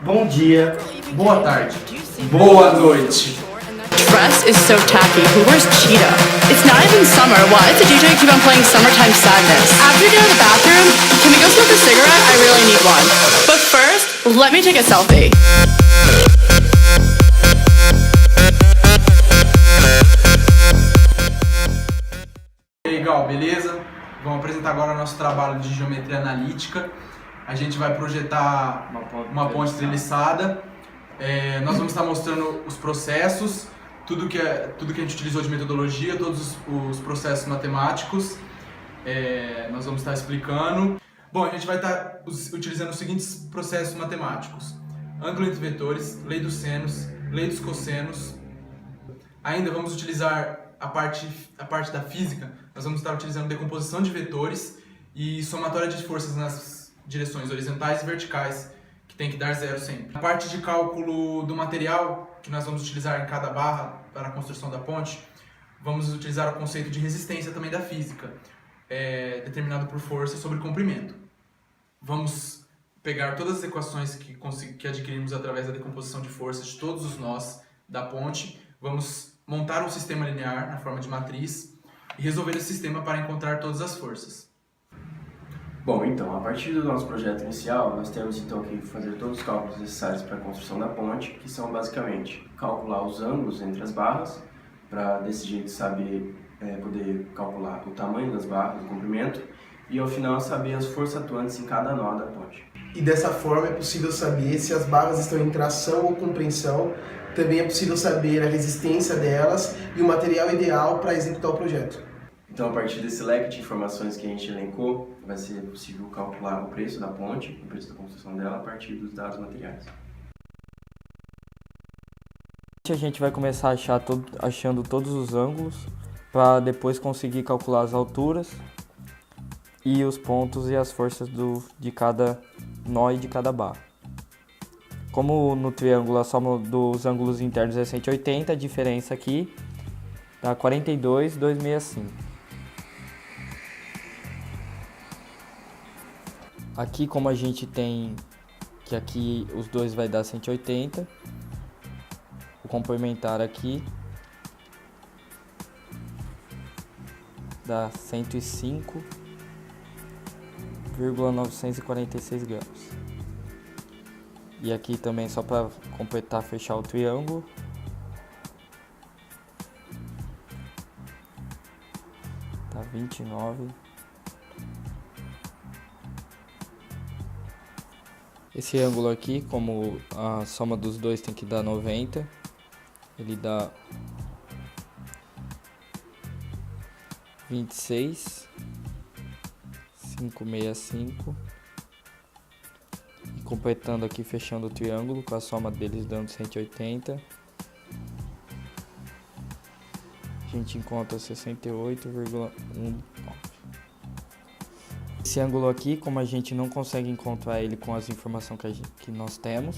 Bom dia, boa tarde, Boa noite. Dress is so tacky. Who wears cheetah? It's not even summer. Why does the DJ keep on playing Summertime Sadness? After you get out of the bathroom, can we go smoke a cigarette? I really need one. But first, let me take a selfie. E aí, Gal, beleza? Vamos apresentar agora o nosso trabalho de geometria analítica. A gente vai projetar uma ponte treliçada. Nós vamos estar mostrando os processos, tudo que a gente utilizou de metodologia, todos os processos matemáticos. Nós vamos estar explicando. Bom, a gente vai estar utilizando os seguintes processos matemáticos: ângulo entre vetores, lei dos senos, lei dos cossenos. Ainda vamos utilizar a parte da física. Nós vamos estar utilizando decomposição de vetores e somatória de forças nas direções horizontais e verticais, que tem que dar zero sempre. A parte de cálculo do material que nós vamos utilizar em cada barra para a construção da ponte, vamos utilizar o conceito de resistência também da física, determinado por força sobre comprimento. Vamos pegar todas as equações que adquirimos através da decomposição de forças de todos os nós da ponte, vamos montar um sistema linear na forma de matriz e resolver esse sistema para encontrar todas as forças. Bom, então, a partir do nosso projeto inicial, nós temos então que fazer todos os cálculos necessários para a construção da ponte, que são basicamente calcular os ângulos entre as barras, para desse jeito saber poder calcular o tamanho das barras, o comprimento, e ao final saber as forças atuantes em cada nó da ponte. E dessa forma é possível saber se as barras estão em tração ou compressão, também é possível saber a resistência delas e o material ideal para executar o projeto. Então, a partir desse leque de informações que a gente elencou, vai ser possível calcular o preço da ponte, o preço da construção dela, a partir dos dados materiais. A gente vai começar achando todos os ângulos, para depois conseguir calcular as alturas e os pontos e as forças de cada nó e de cada barra. Como no triângulo a soma dos ângulos internos é 180, a diferença aqui dá 42,265. Aqui, como a gente tem que aqui os dois vai dar 180, o complementar aqui dá 105,946 graus. E aqui também, só para completar, fechar o triângulo, tá 29. Esse ângulo aqui, como a soma dos dois tem que dar 90, ele dá 26,565. E completando aqui, fechando o triângulo, com a soma deles dando 180, a gente encontra 68,19. Esse ângulo aqui, como a gente não consegue encontrar ele com as informações que nós temos,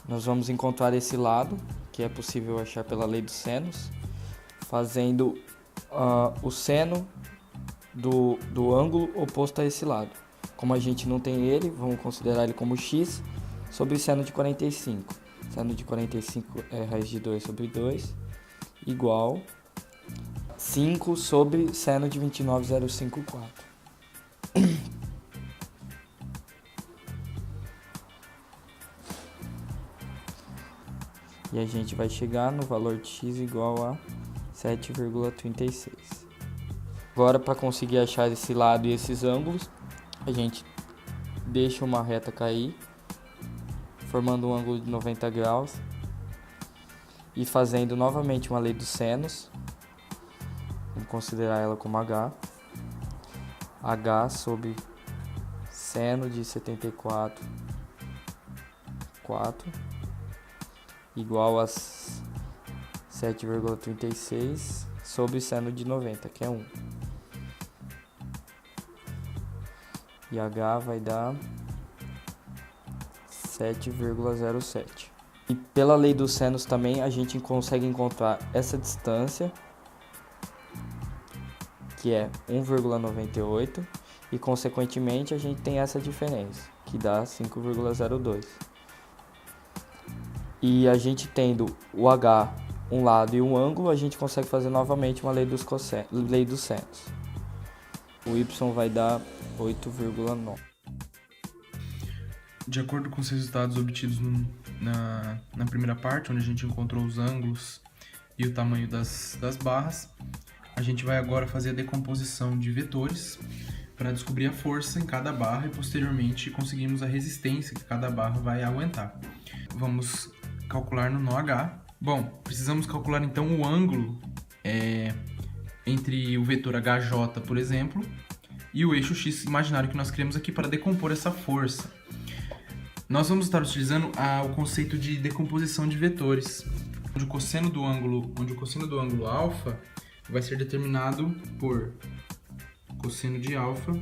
nós vamos encontrar esse lado, que é possível achar pela lei dos senos, fazendo o seno do ângulo oposto a esse lado. Como a gente não tem ele, vamos considerar ele como x sobre seno de 45. Seno de 45 é raiz de 2 sobre 2, igual 5 sobre seno de 29,054. E a gente vai chegar no valor de x igual a 7,36. Agora, para conseguir achar esse lado e esses ângulos, a gente deixa uma reta cair, formando um ângulo de 90 graus e fazendo novamente uma lei dos senos. Vamos considerar ela como h sobre seno de 74,4 igual a 7,36 sobre seno de 90, que é 1. E h vai dar 7,07. E pela lei dos senos também a gente consegue encontrar essa distância, que é 1,98, e consequentemente a gente tem essa diferença, que dá 5,02. E a gente tendo o H um lado e um ângulo, a gente consegue fazer novamente uma lei dos senos. O Y vai dar 8,9. De acordo com os resultados obtidos na primeira parte, onde a gente encontrou os ângulos e o tamanho das barras, a gente vai agora fazer a decomposição de vetores para descobrir a força em cada barra e posteriormente conseguimos a resistência que cada barra vai aguentar. Vamos calcular no nó H. Bom, precisamos calcular então o ângulo entre o vetor HJ, por exemplo, e o eixo X imaginário que nós criamos aqui para decompor essa força. Nós vamos estar utilizando o conceito de decomposição de vetores, onde o cosseno do ângulo alfa vai ser determinado por cosseno de alfa,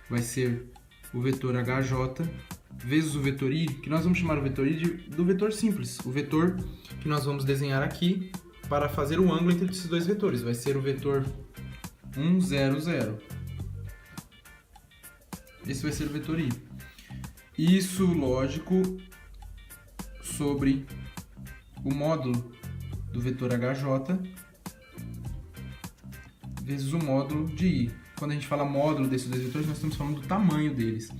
vai ser o vetor HJ vezes o vetor I, que nós vamos chamar o vetor I do vetor simples, o vetor que nós vamos desenhar aqui para fazer o ângulo entre esses dois vetores, vai ser o vetor 1, 0, 0. Esse vai ser o vetor I. Isso, lógico, sobre o módulo do vetor HJ vezes o módulo de I. Quando a gente fala módulo desses dois vetores, nós estamos falando do tamanho deles.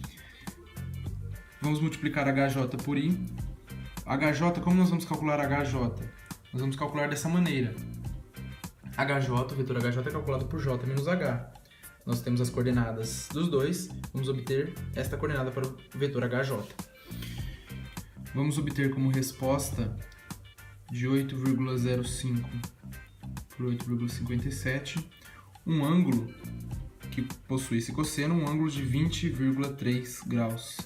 Vamos multiplicar HJ por I. HJ, como nós vamos calcular HJ? Nós vamos calcular dessa maneira. HJ, o vetor HJ é calculado por J menos H. Nós temos as coordenadas dos dois, vamos obter esta coordenada para o vetor HJ. Vamos obter como resposta de 8,05 por 8,57 um ângulo que possui esse cosseno, um ângulo de 20,3 graus.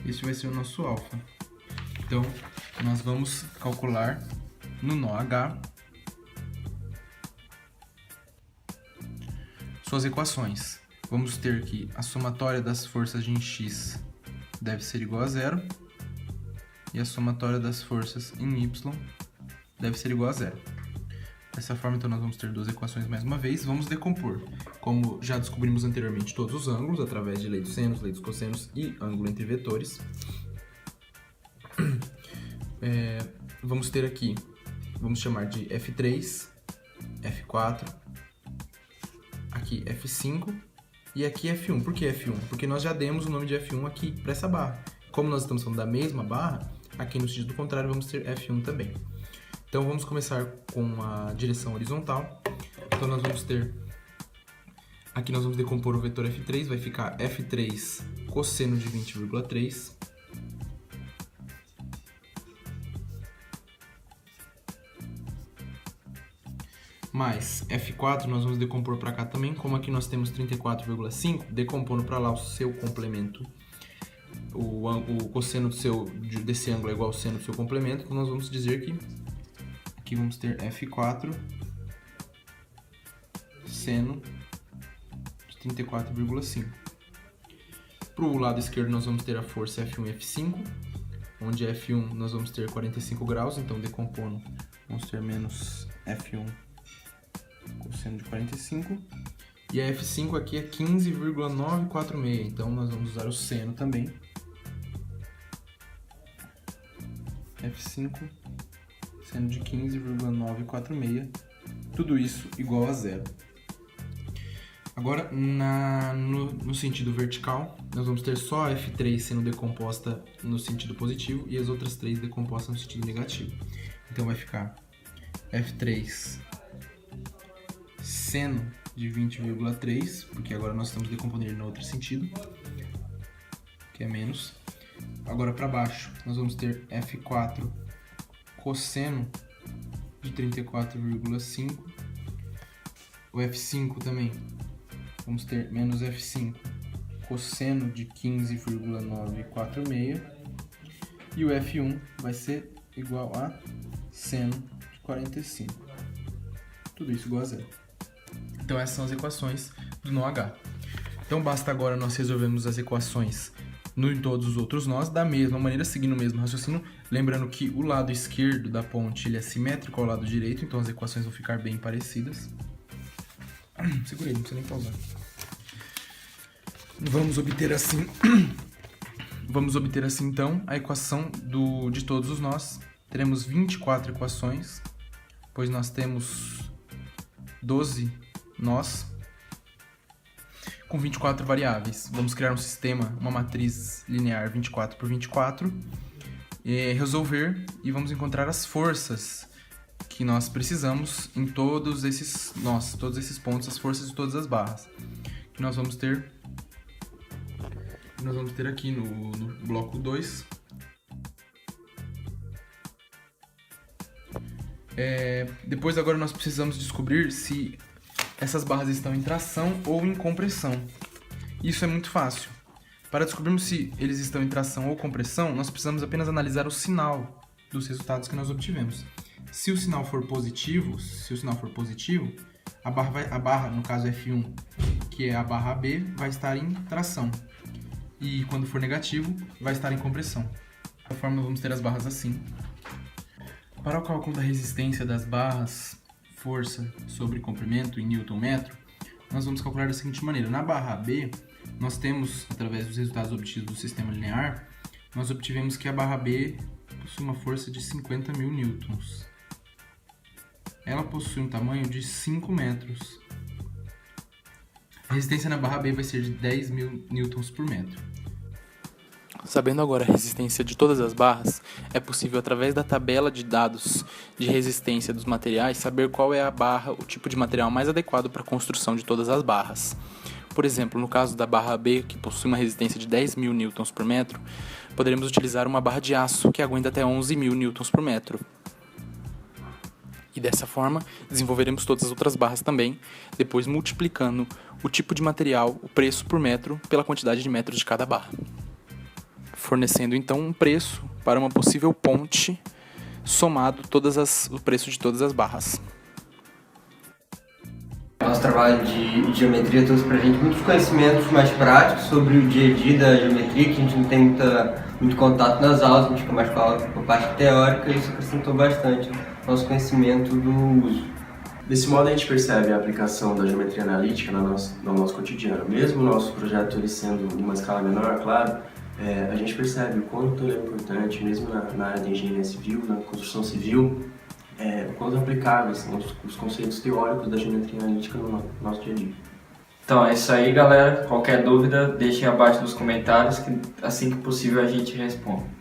Este vai ser o nosso alfa. Então, nós vamos calcular no nó H suas equações. Vamos ter que a somatória das forças em X deve ser igual a 0 e a somatória das forças em Y deve ser igual a 0. Dessa forma, então, nós vamos ter duas equações mais uma vez. Vamos decompor. Como já descobrimos anteriormente todos os ângulos, através de lei dos senos, lei dos cossenos e ângulo entre vetores. Vamos ter aqui, vamos chamar de F3, F4, aqui F5 e aqui F1. Por que F1? Porque nós já demos o nome de F1 aqui para essa barra. Como nós estamos falando da mesma barra, aqui no sentido contrário vamos ter F1 também. Então vamos começar com a direção horizontal. Então nós vamos ter, aqui nós vamos decompor o vetor F3, vai ficar F3 cosseno de 20,3 mais F4 nós vamos decompor para cá também, como aqui nós temos 34,5, decompondo para lá o seu complemento, o cosseno desse ângulo é igual ao seno do seu complemento, então nós vamos dizer que aqui vamos ter F4 seno de 34,5. Para o lado esquerdo nós vamos ter a força F1 e F5, onde F1 nós vamos ter 45 graus, então decompondo vamos ter menos F1 cosseno de 45, e a F5 aqui é 15,946, então nós vamos usar o seno também. F5 seno de 15,946, tudo isso igual a 0. Agora, no sentido vertical, nós vamos ter só a F3 sendo decomposta no sentido positivo e as outras três decompostas no sentido negativo. Então vai ficar F3 seno de 20,3, porque agora nós estamos decompondo ele no outro sentido, que é menos. Agora para baixo, nós vamos ter F4 cosseno de 34,5. O F5 também, vamos ter menos F5 cosseno de 15,946. E o F1 vai ser igual a seno de 45. Tudo isso igual a 0. Então essas são as equações do nó H. Então basta agora nós resolvermos as equações em todos os outros nós da mesma maneira, seguindo o mesmo raciocínio. Lembrando que o lado esquerdo da ponte ele é simétrico ao lado direito, então as equações vão ficar bem parecidas. Segurei, não precisa nem pausar. Vamos obter assim então a equação de todos os nós teremos 24 equações, pois nós temos 12 nós, com 24 variáveis. Vamos criar um sistema, uma matriz linear 24 por 24, resolver e vamos encontrar as forças que nós precisamos em todos esses nós, todos esses pontos, as forças de todas as barras. Que nós vamos ter aqui no bloco 2. Depois agora nós precisamos descobrir se essas barras estão em tração ou em compressão. Isso é muito fácil. Para descobrirmos se eles estão em tração ou compressão, nós precisamos apenas analisar o sinal dos resultados que nós obtivemos. Se o sinal for positivo, a barra, no caso F1, que é a barra AB, vai estar em tração. E quando for negativo, vai estar em compressão. Da forma, vamos ter as barras assim. Para o cálculo da resistência das barras, força sobre comprimento em Newton-metro, nós vamos calcular da seguinte maneira. Na barra AB, nós temos, através dos resultados obtidos do sistema linear, nós obtivemos que a barra B possui uma força de 50.000 newtons. Ela possui um tamanho de 5 metros. A resistência na barra B vai ser de 10.000 newtons por metro. Sabendo agora a resistência de todas as barras, é possível, através da tabela de dados de resistência dos materiais, saber qual é a barra, o tipo de material mais adequado para a construção de todas as barras. Por exemplo, no caso da barra B, que possui uma resistência de 10.000 newtons por metro, poderemos utilizar uma barra de aço que aguenta até 11.000 newtons por metro. E dessa forma, desenvolveremos todas as outras barras também, depois multiplicando o tipo de material, o preço por metro, pela quantidade de metros de cada barra, fornecendo então um preço para uma possível ponte, somado o preço de todas as barras. Nosso trabalho de geometria trouxe pra gente muitos conhecimentos mais práticos sobre o dia a dia da geometria, que a gente não tem muito contato nas aulas, a gente fica mais com a parte teórica, e isso acrescentou bastante ao nosso conhecimento do uso. Desse modo a gente percebe a aplicação da geometria analítica no nosso cotidiano. Mesmo o nosso projeto ele sendo em uma escala menor, claro, a gente percebe o quanto ele é importante, mesmo na área de engenharia civil, na construção civil, o quanto aplicáveis são os conceitos teóricos da geometria analítica no nosso dia a dia. Então é isso aí, galera. Qualquer dúvida, deixem abaixo nos comentários que assim que possível a gente responde.